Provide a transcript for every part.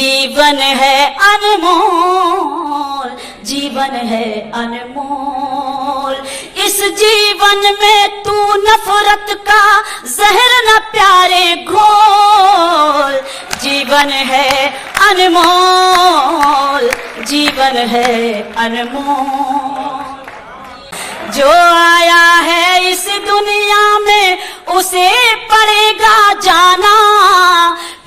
जीवन है अनमोल, जीवन है अनमोल। इस जीवन में तू नफरत का जहर न प्यारे घोल। जीवन है अनमोल, जीवन है अनमोल। जो आया है इस दुनिया में उसे पड़ेगा जाना,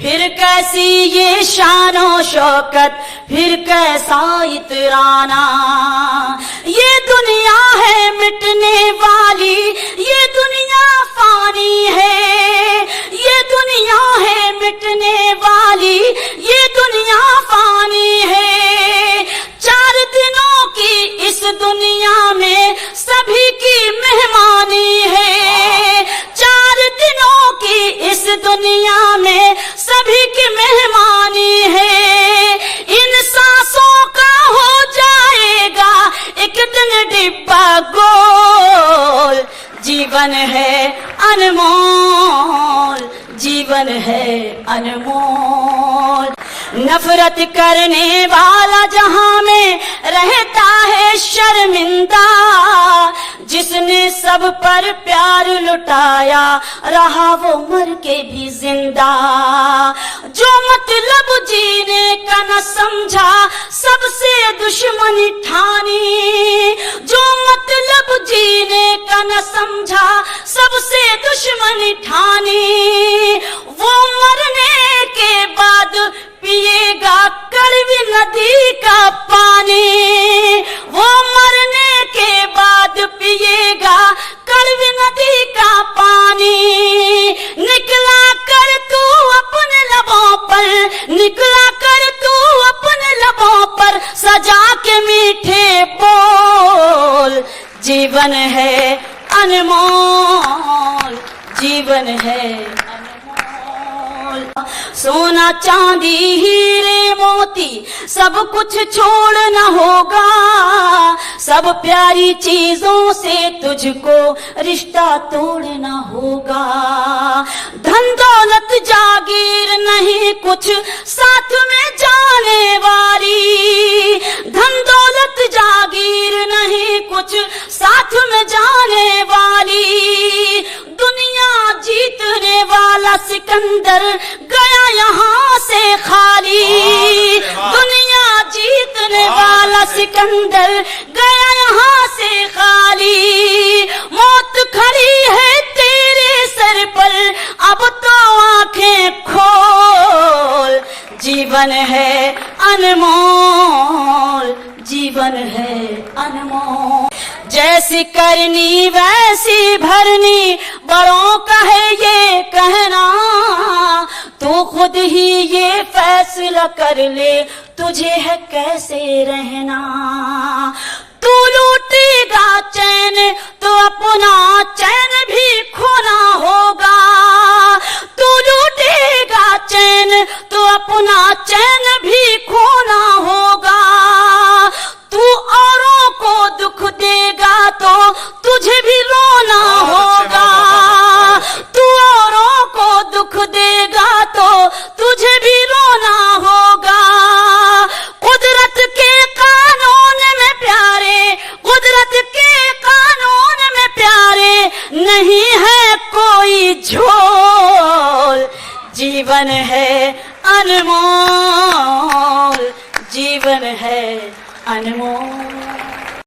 फिर कैसी ये शानो शौकत, फिर कैसा इतराना। ये दुनिया है मिटने वाली, ये दुनिया फानी है। ये दुनिया है मिटने वाली, ये दुनिया फानी है। 4 दिनों की इस दुनिया में सभी की मेहमानी है। 4 दिनों की इस दुनिया में सभी की मेहमानी है। इन सांसों का हो जाएगा एक दिन डिब्बा गोल। जीवन है अनमोल, जीवन है अनमोल। नफरत करने वाला जहां में रहता है शर्मिंदा, जिसने सब पर प्यार लुटाया रहा वो मर के भी जिंदा। जो मतलब जीने का न समझा सबसे दुश्मनी ठानी, जो मतलब जीने का न समझा सबसे दुश्मनी ठानी, वो मरने के बाद पिएगा कड़वी नदी का पानी। वो मरने के बाद पिएगा कड़वी नदी का पानी। निकला कर तू अपने लबों पर, निकला कर तू अपने लबों पर सजा के मीठे बोल। जीवन है अनमोल, जीवन है सोना चांदी हीरे मोती सब कुछ छोड़ना होगा। सब प्यारी चीजों से तुझको रिश्ता तोड़ना होगा। धन दौलत जागीर नहीं कुछ साथ में जाने वाली, धन दौलत जागीर नहीं कुछ साथ में जाने वाली। दुनिया जीतने वाला सिकंदर गया यहाँ से खाली। दुनिया जीतने वाला सिकंदर गया यहाँ से खाली। मौत खड़ी है तेरे सर पर अब तो आंखें खोल। जीवन है अनमोल, जीवन है अनमोल। जैसी करनी वैसी भरनी बड़ों का है ये कहना। तू खुद ही ये फैसला कर ले तुझे है कैसे रहना। तू लूटेगा चैन तो अपना चैन भी खोना होगा। तू लूटेगा चैन तो अपना चैन भी खोना होगा। तू औरों को दुख देगा तो तुझे भी रोना होगा। तू औरों को दुख देगा तो तुझे भी रोना होगा। कुदरत के कानून में प्यारे, कुदरत के कानून में प्यारे नहीं है कोई झोल। जीवन है अनमोल, जीवन है अनमोल।